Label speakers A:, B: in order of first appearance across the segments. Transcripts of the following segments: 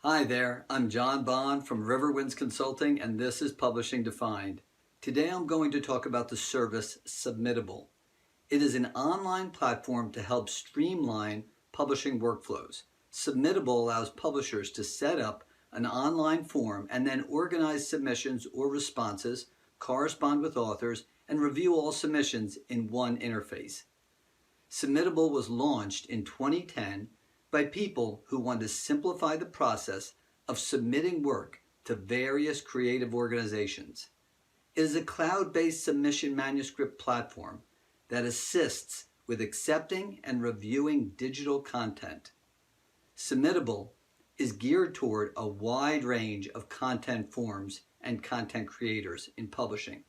A: Hi there, I'm John Bond from Riverwinds Consulting, and this is Publishing Defined. Today I'm going to talk about the service Submittable. It is an online platform to help streamline publishing workflows. Submittable allows publishers to set up an online form and then organize submissions or responses, correspond with authors, and review all submissions in one interface. Submittable was launched in 2010 by people who want to simplify the process of submitting work to various creative organizations. It is a cloud-based submission manuscript platform that assists with accepting and reviewing digital content. Submittable is geared toward a wide range of content forms and content creators in publishing,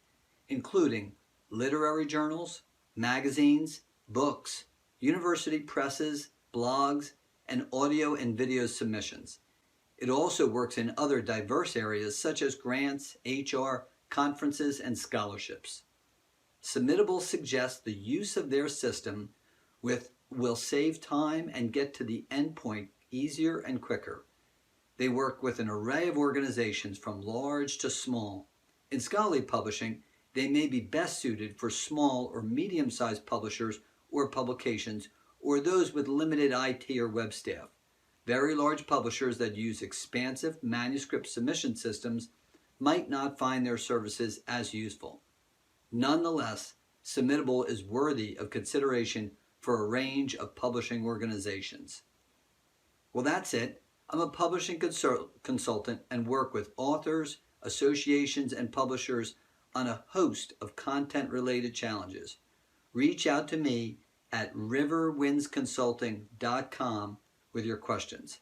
A: including literary journals, magazines, books, university presses, blogs, and audio and video submissions. It also works in other diverse areas such as grants, HR, conferences, and scholarships. Submittable suggests the use of their system will save time and get to the endpoint easier and quicker. They work with an array of organizations from large to small. In scholarly publishing, they may be best suited for small or medium-sized publishers or publications, or those with limited IT or web staff. Very large publishers that use expansive manuscript submission systems might not find their services as useful. Nonetheless, Submittable is worthy of consideration for a range of publishing organizations. Well, that's it. I'm a publishing consultant and work with authors, associations, and publishers on a host of content-related challenges. Reach out to me at riverwindsconsulting.com with your questions.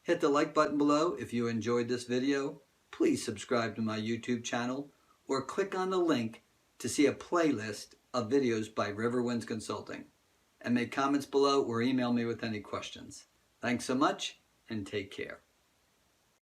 A: Hit the like button below if you enjoyed this video. Please subscribe to my YouTube channel or click on the link to see a playlist of videos by Riverwinds Consulting. And make comments below or email me with any questions. Thanks so much and take care.